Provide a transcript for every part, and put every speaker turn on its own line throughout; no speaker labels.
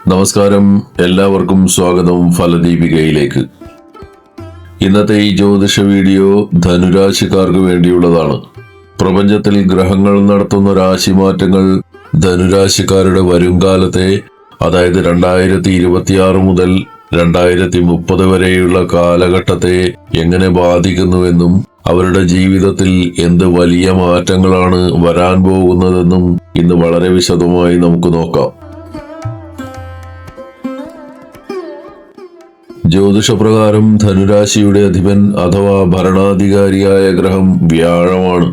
നമസ്കാരം, എല്ലാവർക്കും സ്വാഗതം ഫലദീപികയിലേക്ക്. ഇന്നത്തെ ഈ ജ്യോതിഷ വീഡിയോ ധനുരാശിക്കാർക്ക് വേണ്ടിയുള്ളതാണ്. പ്രപഞ്ചത്തിൽ ഗ്രഹങ്ങൾ നടത്തുന്ന രാശിമാറ്റങ്ങൾ ധനുരാശിക്കാരുടെ വരുംകാലത്തെ, അതായത് 2026 മുതൽ 2030 വരെയുള്ള കാലഘട്ടത്തെ എങ്ങനെ ബാധിക്കുന്നുവെന്നും അവരുടെ ജീവിതത്തിൽ എന്ത് വലിയ മാറ്റങ്ങളാണ് വരാൻ പോകുന്നതെന്നും ഇന്ന് വളരെ വിശദമായി നമുക്ക് നോക്കാം. ജ്യോതിഷപ്രകാരം ധനുരാശിയുടെ അധിപൻ അഥവാ ഭരണാധികാരിയായ ഗ്രഹം വ്യാഴമാണ്.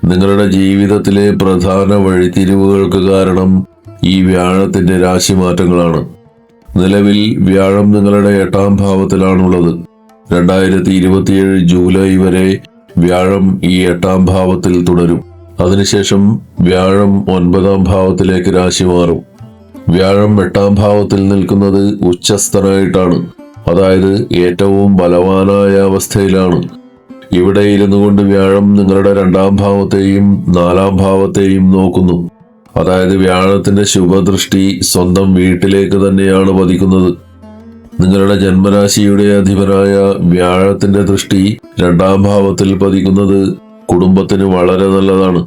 നിങ്ങളുടെ ജീവിതത്തിലെ പ്രധാന വഴിത്തിരിവുകൾക്ക് കാരണം ഈ വ്യാഴത്തിന്റെ രാശിമാറ്റങ്ങളാണ്. നിലവിൽ വ്യാഴം നിങ്ങളുടെ 8ാം ഭാവത്തിലാണുള്ളത്. 2027 ജൂലൈ വരെ വ്യാഴം ഈ 8ാം ഭാവത്തിൽ തുടരും. അതിനുശേഷം വ്യാഴം 9ാം ഭാവത്തിലേക്ക് രാശി മാറും. വ്യാഴം 8ാം ഭാവത്തിൽ നിൽക്കുന്നത് ഉച്ചസ്ഥനായിട്ടാണ്, അതായത് ഏറ്റവും ബലവാനായ അവസ്ഥയിലാണ്. ഇവിടെ ഇരുന്നു കൊണ്ട് വ്യാഴം നിങ്ങളുടെ 2ാം ഭാവത്തെയും 4ാം ഭാവത്തെയും നോക്കുന്നു. അതായത് വ്യാഴത്തിന്റെ ശുഭദൃഷ്ടി സ്വന്തം വീട്ടിലേക്ക് തന്നെയാണ് പതിക്കുന്നത്. നിങ്ങളുടെ ജന്മരാശിയുടെ അധിപനായ വ്യാഴത്തിന്റെ ദൃഷ്ടി 2ാം ഭാവത്തിൽ പതിക്കുന്നത് കുടുംബത്തിന് വളരെ നല്ലതാണ്.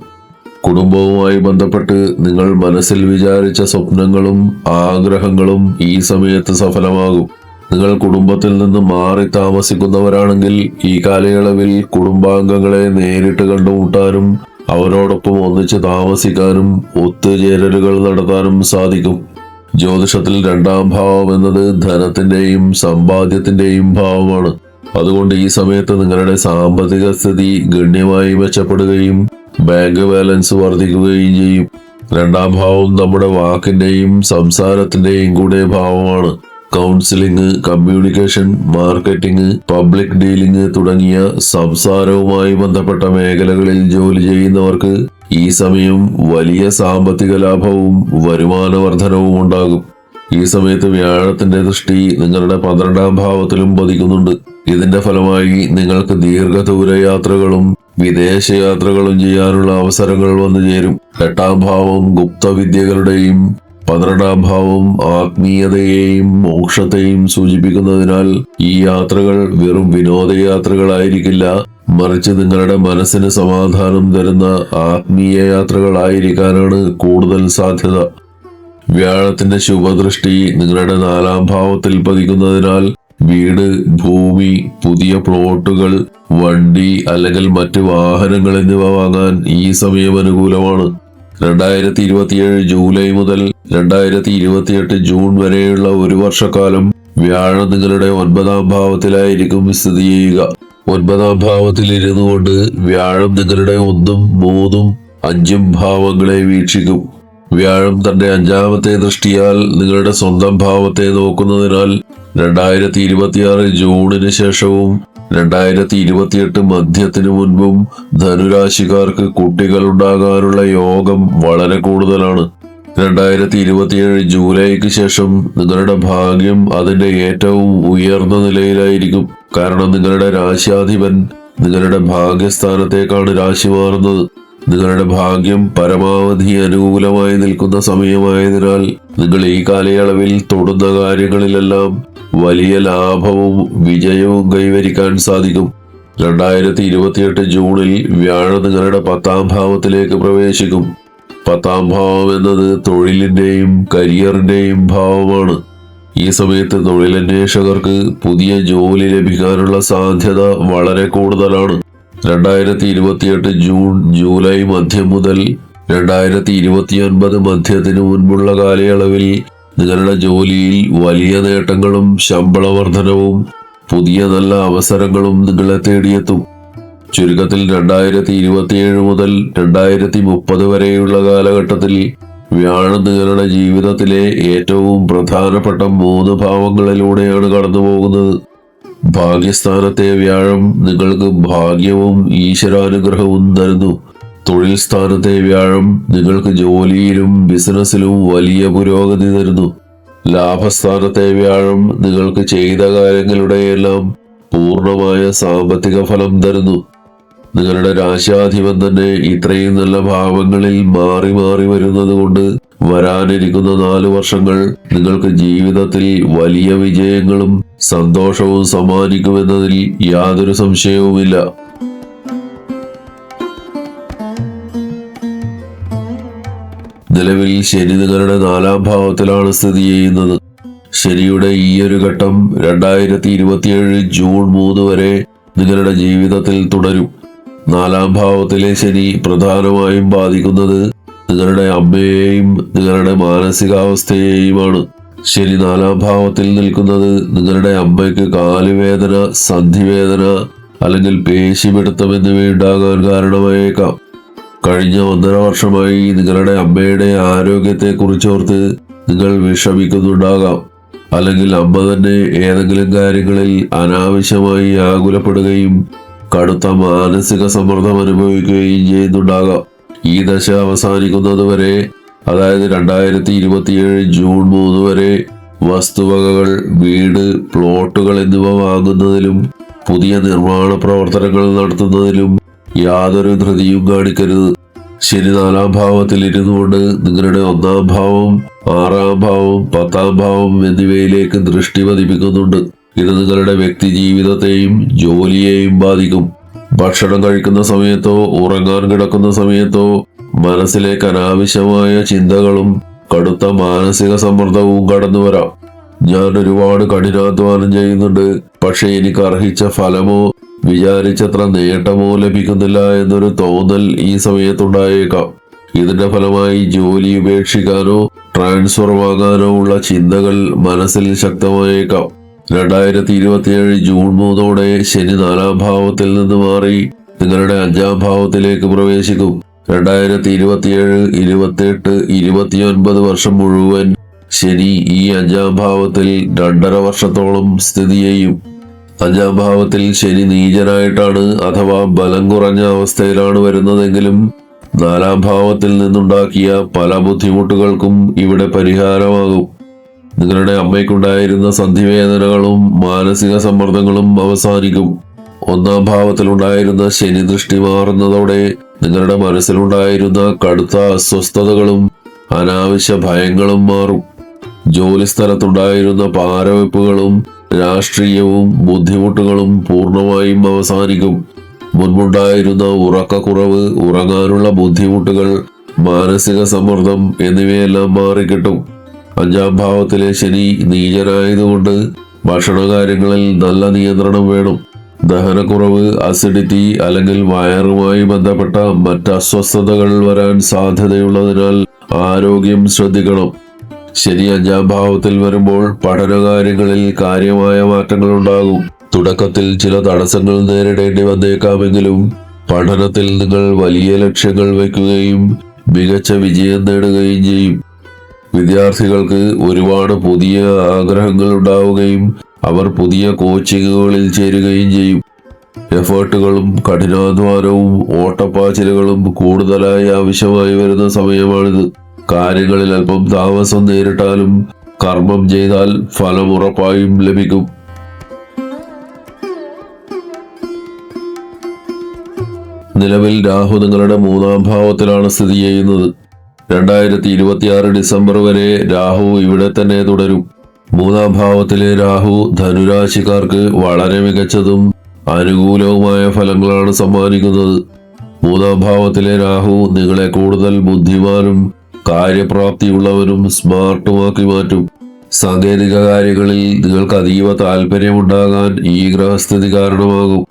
കുടുംബവുമായി ബന്ധപ്പെട്ട് നിങ്ങൾ മനസ്സിൽ വിചാരിച്ച സ്വപ്നങ്ങളും ആഗ്രഹങ്ങളും ഈ സമയത്ത് സഫലമാകും. നിങ്ങൾ കുടുംബത്തിൽ നിന്ന് മാറി താമസിക്കുന്നവരാണെങ്കിൽ ഈ കാലയളവിൽ കുടുംബാംഗങ്ങളെ നേരിട്ട് കണ്ടുമുട്ടാനും അവരോടൊപ്പം ഒന്നിച്ച് താമസിക്കാനും ഒത്തുചേരലുകൾ നടത്താനും സാധിക്കും. ജ്യോതിഷത്തിൽ 2ാം ഭാവം എന്നത് ധനത്തിന്റെയും സമ്പാദ്യത്തിന്റെയും ഭാവമാണ്. അതുകൊണ്ട് ഈ സമയത്ത് നിങ്ങളുടെ സാമ്പത്തിക സ്ഥിതി ഗണ്യമായി മെച്ചപ്പെടുകയും ബാങ്ക് ബാലൻസ് വർദ്ധിക്കുകയും ചെയ്യും. 2ാം ഭാവം നമ്മുടെ വാക്കിന്റെയും സംസാരത്തിന്റെയും കൂടെ ഭാവമാണ്. Counselling, communication, marketing, public dealing തുടങ്ങിയ സംസാരവുമായി ബന്ധപ്പെട്ട മേഖലകളിൽ ജോലി ചെയ്യുന്നവർക്ക് ഈ സമയം വലിയ സാമ്പത്തിക ലാഭവും വരുമാന വർധനവും ഉണ്ടാകും. ഈ സമയത്ത് വ്യാഴത്തിന്റെ ദൃഷ്ടി നിങ്ങളുടെ 12ാം ഭാവത്തിലും പതിക്കുന്നുണ്ട്. ഇതിന്റെ ഫലമായി നിങ്ങൾക്ക് ദീർഘദൂര യാത്രകളും വിദേശയാത്രകളും ചെയ്യാനുള്ള അവസരങ്ങൾ വന്നു ചേരും. 8ാം ഭാവം ഗുപ്തവിദ്യകളുടെയും 12ാം ഭാവം ആത്മീയതയെയും മോക്ഷത്തെയും സൂചിപ്പിക്കുന്നതിനാൽ ഈ യാത്രകൾ വെറും വിനോദയാത്രകളായിരിക്കില്ല, മറിച്ച് നിങ്ങളുടെ മനസ്സിന് സമാധാനം തരുന്ന ആത്മീയ യാത്രകളായിരിക്കാനാണ് കൂടുതൽ സാധ്യത. വ്യാഴത്തിന്റെ ശുഭദൃഷ്ടി നിങ്ങളുടെ 4ാം ഭാവത്തിൽ പതിക്കുന്നതിനാൽ വീട്, ഭൂമി, പുതിയ പ്ലോട്ടുകൾ, വണ്ടി അല്ലെങ്കിൽ മറ്റ് വാഹനങ്ങൾ എന്നിവ വാങ്ങാൻ ഈ സമയം അനുകൂലമാണ്. 2027 ജൂലൈ മുതൽ 2028 ജൂൺ വരെയുള്ള ഒരു വർഷക്കാലം വ്യാഴം നിങ്ങളുടെ 9ാം ഭാവത്തിലായിരിക്കും സ്ഥിതി ചെയ്യുക. 9ാം ഭാവത്തിൽ ഇരുന്നു കൊണ്ട് വ്യാഴം നിങ്ങളുടെ 1ഉം 3ഉം 5ഉം ഭാവങ്ങളെ വീക്ഷിക്കും. വ്യാഴം തന്റെ 5ാമത്തെ ദൃഷ്ടിയാൽ നിങ്ങളുടെ സ്വന്തം ഭാവത്തെ നോക്കുന്നതിനാൽ 2026 ജൂണിന് ശേഷവും 2028 മധ്യത്തിനു മുൻപും ധനുരാശിക്കാർക്ക് കുട്ടികൾ ഉണ്ടാകാനുള്ള യോഗം വളരെ കൂടുതലാണ്. 2027 ജൂലൈക്ക് ശേഷം നിങ്ങളുടെ ഭാഗ്യം അതിന്റെ ഏറ്റവും ഉയർന്ന നിലയിലായിരിക്കും. കാരണം നിങ്ങളുടെ രാശിയാധിപൻ നിങ്ങളുടെ ഭാഗ്യസ്ഥാനത്തേക്കാണ് രാശി മാറുന്നത്. നിങ്ങളുടെ ഭാഗ്യം പരമാവധി അനുകൂലമായി നിൽക്കുന്ന സമയമായതിനാൽ നിങ്ങൾ ഈ കാലയളവിൽ തൊടുന്ന കാര്യങ്ങളിലെല്ലാം വലിയ ലാഭവും വിജയവും കൈവരിക്കാൻ സാധിക്കും. 2028 ജൂണിൽ വ്യാഴം നിങ്ങളുടെ 10ാം ഭാവത്തിലേക്ക് പ്രവേശിക്കും. 10ാം ഭാവം എന്നത് തൊഴിലിന്റെയും കരിയറിന്റെയും ഭാവമാണ്. ഈ സമയത്ത് തൊഴിലന്വേഷകർക്ക് പുതിയ ജോലി ലഭിക്കാനുള്ള സാധ്യത വളരെ കൂടുതലാണ്. 2028 ജൂൺ ജൂലൈ മധ്യം മുതൽ 2029 മധ്യത്തിനു മുൻപുള്ള കാലയളവിൽ നിങ്ങളുടെ ജോലിയിൽ വലിയ നേട്ടങ്ങളും ശമ്പള വർധനവും പുതിയ നല്ല അവസരങ്ങളും നിങ്ങളെ തേടിയെത്തും. ചുരുക്കത്തിൽ 2027 മുതൽ 2030 വരെയുള്ള കാലഘട്ടത്തിൽ വ്യാഴം നിങ്ങളുടെ ജീവിതത്തിലെ ഏറ്റവും പ്രധാനപ്പെട്ട 3 ഭാവങ്ങളിലൂടെയാണ് കടന്നു പോകുന്നത്. ഭാഗ്യസ്ഥാനത്തെ വ്യാഴം നിങ്ങൾക്ക് ഭാഗ്യവും ഈശ്വരാനുഗ്രഹവും തരുന്നു. തൊഴിൽ സ്ഥാനത്തെ വ്യാഴം നിങ്ങൾക്ക് ജോലിയിലും ബിസിനസ്സിലും വലിയ പുരോഗതി തരുന്നു. ലാഭസ്ഥാനത്തെ വ്യാഴം നിങ്ങൾക്ക് ചെയ്ത കാര്യങ്ങളുടെയെല്ലാം പൂർണ്ണമായ സാമ്പത്തിക ഫലം തരുന്നു. നിങ്ങളുടെ രാശാധിപൻ തന്നെ ഇത്രയും നല്ല ഭാവങ്ങളിൽ മാറി മാറി വരുന്നത് കൊണ്ട് വരാനിരിക്കുന്ന 4 വർഷങ്ങൾ നിങ്ങൾക്ക് ജീവിതത്തിൽ വലിയ വിജയങ്ങളും സന്തോഷവും സമ്മാനിക്കുമെന്നതിൽ യാതൊരു സംശയവുമില്ല. നിലവിൽ ശനി നിങ്ങളുടെ 4ാം ഭാവത്തിലാണ് സ്ഥിതി ചെയ്യുന്നത്. ശനിയുടെ ഈയൊരു ഘട്ടം 2027 ജൂൺ 3 വരെ നിങ്ങളുടെ ജീവിതത്തിൽ തുടരും. 4ാം ഭാവത്തിലെ ശനി പ്രധാനമായും ബാധിക്കുന്നത് നിങ്ങളുടെ അമ്മയെയും നിങ്ങളുടെ മാനസികാവസ്ഥയെയുമാണ്. ശനി 4ാം ഭാവത്തിൽ നിൽക്കുന്നത് നിങ്ങളുടെ അമ്മയ്ക്ക് കാലുവേദന, സന്ധിവേദന അല്ലെങ്കിൽ പേശിപിടുത്തം എന്നിവയുണ്ടാകാൻ കാരണമായേക്കാം. കഴിഞ്ഞ 1.5 വർഷമായി നിങ്ങളുടെ അമ്മയുടെ ആരോഗ്യത്തെക്കുറിച്ചോർത്ത് നിങ്ങൾ വിഷമിക്കുന്നുണ്ടാകാം. അല്ലെങ്കിൽ അമ്മ തന്നെ ഏതെങ്കിലും കാര്യങ്ങളിൽ അനാവശ്യമായി ആകുലപ്പെടുകയും കടുത്ത മാനസിക സമ്മർദ്ദം അനുഭവിക്കുകയും ചെയ്യുന്നുണ്ടാകാം. ഈ ദശ അവസാനിക്കുന്നതുവരെ, അതായത് 2027 ജൂൺ 3 വരെ വസ്തുവകകൾ, വീട്, പ്ലോട്ടുകൾ എന്നിവ വാങ്ങുന്നതിലും പുതിയ നിർമ്മാണ പ്രവർത്തനങ്ങൾ നടത്തുന്നതിലും യാതൊരു ധൃതിയും കാണിക്കരുത്. ശനി 4ാം ഭാവത്തിൽ ഇരുന്നുകൊണ്ട് നിങ്ങളുടെ 1ാം ഭാവം, 6ാം ഭാവം, 10ാം ഭാവം എന്നിവയിലേക്ക് ദൃഷ്ടി പതിപ്പിക്കുന്നുണ്ട്. ഇത് നിങ്ങളുടെ വ്യക്തി ജീവിതത്തെയും ജോലിയെയും ബാധിക്കും. ഭക്ഷണം കഴിക്കുന്ന സമയത്തോ ഉറങ്ങാൻ കിടക്കുന്ന സമയത്തോ മനസ്സിലേക്ക് അനാവശ്യമായ ചിന്തകളും കടുത്ത മാനസിക സമ്മർദ്ദവും കടന്നു വരാം. ഞാൻ ഒരുപാട് കഠിനാധ്വാനം ചെയ്യുന്നുണ്ട്, പക്ഷെ എനിക്ക് അർഹിച്ച ഫലമോ വിചാരിച്ചത്ര നേട്ടമോ ലഭിക്കുന്നില്ല എന്നൊരു തോന്നൽ ഈ സമയത്തുണ്ടായേക്കാം. ഇതിന്റെ ഫലമായി ജോലി ഉപേക്ഷിക്കാനോ ട്രാൻസ്ഫർ വാങ്ങാനോ ഉള്ള ചിന്തകൾ മനസ്സിൽ ശക്തമായേക്കാം. 2027 ജൂൺ 3 ശനി 4ാം ഭാവത്തിൽ നിന്ന് മാറി നിങ്ങളുടെ 5ാം ഭാവത്തിലേക്ക് പ്രവേശിക്കും. 2027, 28, 29 വർഷം മുഴുവൻ ശനി ഈ 5ാം ഭാവത്തിൽ 2.5 വർഷത്തോളം സ്ഥിതി ചെയ്യും. 5ാം ഭാവത്തിൽ ശനി നീചനായിട്ടാണ് അഥവാ ബലം കുറഞ്ഞ അവസ്ഥയിലാണ് വരുന്നതെങ്കിലും 4ാം ഭാവത്തിൽ നിന്നുണ്ടാക്കിയ പല ബുദ്ധിമുട്ടുകൾക്കും ഇവിടെ പരിഹാരമാകും. നിങ്ങളുടെ അമ്മയ്ക്കുണ്ടായിരുന്ന സന്ധിവേദനകളും മാനസിക സമ്മർദ്ദങ്ങളും അവസാനിക്കും. 1ാം ഭാവത്തിലുണ്ടായിരുന്ന ശനി ദൃഷ്ടി മാറുന്നതോടെ നിങ്ങളുടെ മനസ്സിലുണ്ടായിരുന്ന കടുത്ത അസ്വസ്ഥതകളും അനാവശ്യ ഭയങ്ങളും മാറും. ജോലിസ്ഥലത്തുണ്ടായിരുന്ന പാരവെപ്പുകളും രാഷ്ട്രീയവും ബുദ്ധിമുട്ടുകളും പൂർണ്ണമായും അവസാനിക്കും. മുൻപുണ്ടായിരുന്ന ഉറക്കക്കുറവ്, ഉറങ്ങാനുള്ള ബുദ്ധിമുട്ടുകൾ, മാനസിക സമ്മർദ്ദം എന്നിവയെല്ലാം മാറിക്കിട്ടും. 5ാം ഭാവത്തിലെ ശനി നീചനായതുകൊണ്ട് ഭക്ഷണകാര്യങ്ങളിൽ നല്ല നിയന്ത്രണം വേണം. ദഹനക്കുറവ്, അസിഡിറ്റി അല്ലെങ്കിൽ വയറുമായി ബന്ധപ്പെട്ട മറ്റ് അസ്വസ്ഥതകൾ വരാൻ സാധ്യതയുള്ളതിനാൽ ആരോഗ്യം ശ്രദ്ധിക്കണം. ശനി 5ാം ഭാവത്തിൽ വരുമ്പോൾ പഠനകാര്യങ്ങളിൽ കാര്യമായ മാറ്റങ്ങൾ ഉണ്ടാകും. തുടക്കത്തിൽ ചില തടസ്സങ്ങൾ നേരിടേണ്ടി വന്നേക്കാമെങ്കിലും പഠനത്തിൽ നിങ്ങൾ വലിയ ലക്ഷ്യങ്ങൾ വയ്ക്കുകയും മികച്ച വിജയം നേടുകയും ചെയ്യും. വിദ്യാർത്ഥികൾക്ക് ഒരുപാട് പുതിയ ആഗ്രഹങ്ങൾ ഉണ്ടാവുകയും അവർ പുതിയ കോച്ചിങ്ങുകളിൽ ചേരുകയും ചെയ്യും. എഫേർട്ടുകളും കഠിനാധ്വാനവും ഓട്ടപ്പാച്ചിലുകളും കൂടുതലായി ആവശ്യമായി വരുന്ന സമയമാണിത്. കാര്യങ്ങളിൽ അല്പം താമസം നേരിട്ടാലും കർമ്മം ചെയ്താൽ ഫലം ഉറപ്പായും ലഭിക്കും. നിലവിൽ രാഹു നിങ്ങളുടെ 3ാം ഭാവത്തിലാണ് സ്ഥിതി ചെയ്യുന്നത്. 2026 ഡിസംബർ വരെ രാഹു ഇവിടെ തന്നെ തുടരും. 3ാം ഭാവത്തിലെ രാഹു ധനുരാശിക്കാർക്ക് വളരെ മികച്ചതും അനുകൂലവുമായ ഫലങ്ങളാണ് സമ്മാനിക്കുന്നത്. 3ാം ഭാവത്തിലെ രാഹു നിങ്ങളെ കൂടുതൽ ബുദ്ധിമാനും കാര്യപ്രാപ്തിയുള്ളവനും സ്മാർട്ടുമാക്കി മാറ്റും. സാങ്കേതിക കാര്യങ്ങളിൽ നിങ്ങൾക്ക് അതീവ താല്പര്യമുണ്ടാകാൻ ഈ ഗ്രഹസ്ഥിതി കാരണമാകും.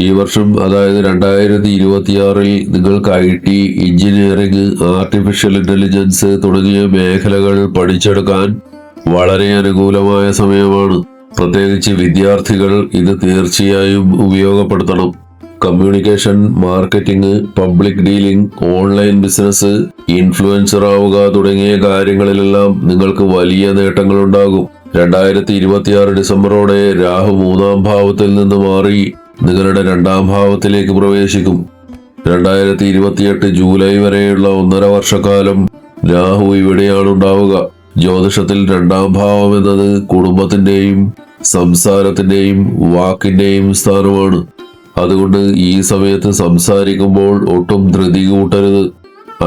ഈ വർഷം, അതായത് 2026 നിങ്ങൾക്ക് IT, എഞ്ചിനീയറിംഗ്, ആർട്ടിഫിഷ്യൽ ഇന്റലിജൻസ് തുടങ്ങിയ മേഖലകൾ പഠിച്ചെടുക്കാൻ വളരെ അനുകൂലമായ സമയമാണ്. പ്രത്യേകിച്ച് വിദ്യാർത്ഥികൾ ഇത് തീർച്ചയായും ഉപയോഗപ്പെടുത്തണം. Communication, marketing, public dealing, online business, influencer ആവുക തുടങ്ങിയ കാര്യങ്ങളിലെല്ലാം നിങ്ങൾക്ക് വലിയ നേട്ടങ്ങൾ ഉണ്ടാകും. 2026 ഡിസംബറോടെ രാഹു 3ാം ഭാവത്തിൽ നിന്ന് മാറി നിങ്ങളുടെ 2ാം ഭാവത്തിലേക്ക് പ്രവേശിക്കും. 2028 ജൂലൈ വരെയുള്ള 1.5 വർഷക്കാലം രാഹു ഇവിടെയാണ് ഉണ്ടാവുക. ജ്യോതിഷത്തിൽ 2ാം ഭാവം എന്നത് കുടുംബത്തിന്റെയും സംസാരത്തിന്റെയും വാക്കിന്റെയും സ്ഥാനമാണ്. അതുകൊണ്ട് ഈ സമയത്ത് സംസാരിക്കുമ്പോൾ ഒട്ടും ധൃതി കൂട്ടരുത്.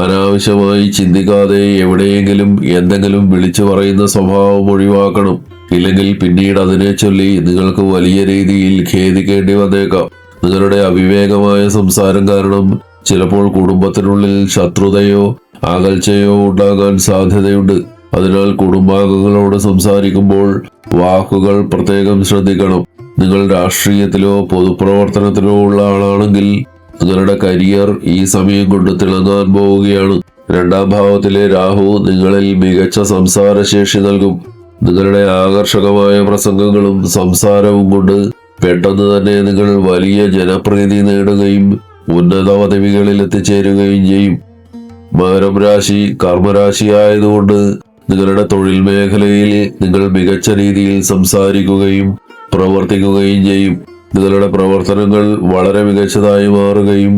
അനാവശ്യമായി ചിന്തിക്കാതെ എവിടെയെങ്കിലും എന്തെങ്കിലും വിളിച്ചു പറയുന്ന സ്വഭാവം ഒഴിവാക്കണം. ഇല്ലെങ്കിൽ പിന്നീട് അതിനെ ചൊല്ലി നിങ്ങൾക്ക് വലിയ രീതിയിൽ ഖേദിക്കേണ്ടി വന്നേക്കാം. നിങ്ങളുടെ അവിവേകമായ സംസാരം കാരണം ചിലപ്പോൾ കുടുംബത്തിനുള്ളിൽ ശത്രുതയോ അകൽച്ചയോ ഉണ്ടാകാൻ സാധ്യതയുണ്ട്. അതിനാൽ കുടുംബാംഗങ്ങളോട് സംസാരിക്കുമ്പോൾ വാക്കുകൾ പ്രത്യേകം ശ്രദ്ധിക്കണം. നിങ്ങൾ രാഷ്ട്രീയത്തിലോ പൊതുപ്രവർത്തനത്തിലോ ഉള്ള ആളാണെങ്കിൽ നിങ്ങളുടെ കരിയർ ഈ സമയം കൊണ്ട് തിളങ്ങാൻ പോവുകയാണ്. 2ാം ഭാവത്തിലെ രാഹു നിങ്ങളിൽ മികച്ച സംസാരശേഷി നൽകും. നിങ്ങളുടെ ആകർഷകമായ പ്രസംഗങ്ങളും സംസാരവും കൊണ്ട് പെട്ടെന്ന് തന്നെ നിങ്ങൾ വലിയ ജനപ്രീതി നേടുകയും ഉന്നത പദവികളിൽ എത്തിച്ചേരുകയും ചെയ്യും. മകരം രാശി കർമ്മരാശി ആയതുകൊണ്ട് നിങ്ങളുടെ തൊഴിൽ മേഖലയിൽ നിങ്ങൾ മികച്ച രീതിയിൽ സംസാരിക്കുകയും പ്രവർത്തിക്കുകയും ചെയ്യും. നിങ്ങളുടെ പ്രവർത്തനങ്ങൾ വളരെ മികച്ചതായി മാറുകയും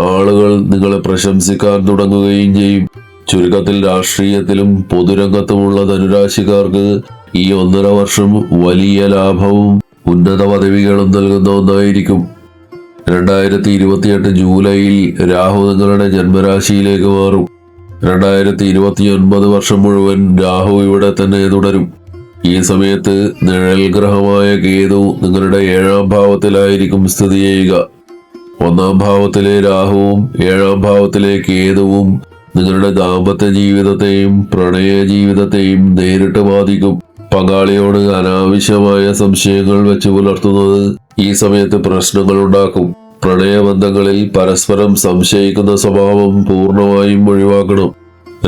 ആളുകൾ നിങ്ങളെ പ്രശംസിക്കാൻ തുടങ്ങുകയും ചെയ്യും. ചുരുക്കത്തിൽ രാഷ്ട്രീയത്തിലും പൊതുരംഗത്തുമുള്ള ധനുരാശിക്കാർക്ക് ഈ 1.5 വർഷം വലിയ ലാഭവും ഉന്നത പദവികളും നൽകുന്ന ഒന്നായിരിക്കും. 2028 ജൂലൈയിൽ രാഹു നിങ്ങളുടെ ജന്മരാശിയിലേക്ക് മാറും. 2029 വർഷം മുഴുവൻ രാഹു ഇവിടെ തന്നെ തുടരും. ഈ സമയത്ത് നിഴൽ ഗ്രഹമായ കേതു നിങ്ങളുടെ 7ാം ഭാവത്തിലായിരിക്കും സ്ഥിതി ചെയ്യുക. 1ാം ഭാവത്തിലെ രാഹുവും 7ാം ഭാവത്തിലെ കേതുവും നിങ്ങളുടെ ദാമ്പത്യ ജീവിതത്തെയും പ്രണയ ജീവിതത്തെയും നേരിട്ട് ബാധിക്കും. പങ്കാളിയോട് അനാവശ്യമായ സംശയങ്ങൾ വെച്ച് പുലർത്തുന്നത് ഈ സമയത്ത് പ്രശ്നങ്ങൾ ഉണ്ടാക്കും. പ്രണയബന്ധങ്ങളിൽ പരസ്പരം സംശയിക്കുന്ന സ്വഭാവം പൂർണ്ണമായും ഒഴിവാക്കണം.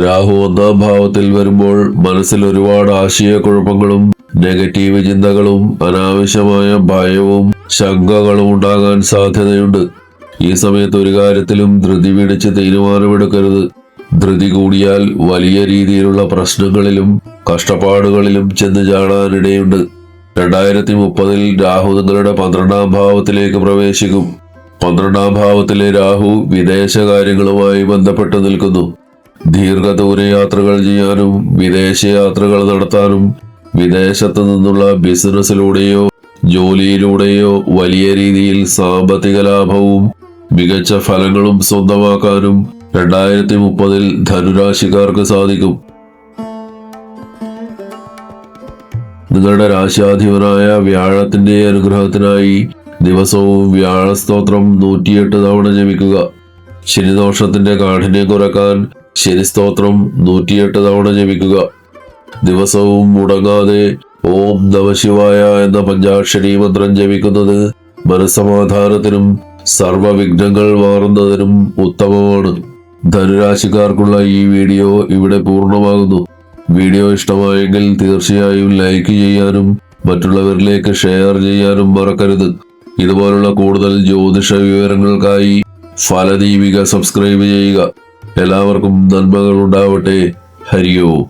രാഹു 1ാം ഭാവത്തിൽ വരുമ്പോൾ മനസ്സിൽ ഒരുപാട് ആശയക്കുഴപ്പങ്ങളും നെഗറ്റീവ് ചിന്തകളും അനാവശ്യമായ ഭയവും ശങ്കകളും ഉണ്ടാകാൻ സാധ്യതയുണ്ട്. ഈ സമയത്ത് ഒരു കാര്യത്തിലും ധൃതി പിടിച്ച് തീരുമാനമെടുക്കരുത്. ധൃതി കൂടിയാൽ വലിയ രീതിയിലുള്ള പ്രശ്നങ്ങളിലും കഷ്ടപ്പാടുകളിലും ചെന്ന് ചാടാനിടയുണ്ട്. 2030 രാഹു നിങ്ങളുടെ 12ാം ഭാവത്തിലേക്ക് പ്രവേശിക്കും. 12ാം ഭാവത്തിലെ രാഹു വിദേശ കാര്യങ്ങളുമായി ബന്ധപ്പെട്ട് നിൽക്കുന്നു. ദീർഘദൂര യാത്രകൾ ചെയ്യാനും വിദേശ യാത്രകൾ നടത്താനും വിദേശത്ത് നിന്നുള്ള ബിസിനസ്സിലൂടെയോ ജോലിയിലൂടെയോ വലിയ രീതിയിൽ സാമ്പത്തിക ലാഭവും മികച്ച ഫലങ്ങളും സ്വന്തമാക്കാനും 2030 ധനുരാശിക്കാർക്ക് സാധിക്കും. നിങ്ങളുടെ രാശിയാധിപനായ വ്യാഴത്തിന്റെ അനുഗ്രഹത്തിനായി ദിവസവും വ്യാഴസ്തോത്രം 108 തവണ ജപിക്കുക. ശനിദോഷത്തിന്റെ കാഠിന്യം കുറക്കാൻ ശനിസ്തോത്രം 108 തവണ ജപിക്കുക. ദിവസവും മുടങ്ങാതെ ഓം നമഃശിവായ എന്ന പഞ്ചാക്ഷരി മന്ത്രം ജപിക്കുന്നത് മനസ്സമാധാനത്തിനും സർവവിഘ്നങ്ങൾ മാറുന്നതിനും ഉത്തമമാണ്. ധനുരാശിക്കാർക്കുള്ള ഈ വീഡിയോ ഇവിടെ പൂർണ്ണമാകുന്നു. വീഡിയോ ഇഷ്ടമായെങ്കിൽ തീർച്ചയായും ലൈക്ക് ചെയ്യാനും മറ്റുള്ളവരിലേക്ക് ഷെയർ ചെയ്യാനും മറക്കരുത്. ഇതുപോലുള്ള കൂടുതൽ ജ്യോതിഷ വിവരങ്ങൾക്കായി ഫലദീപിക സബ്സ്ക്രൈബ് ചെയ്യുക. എല്ലാവർക്കും നന്മകൾ ഉണ്ടാവട്ടെ. ഹരി ഓം.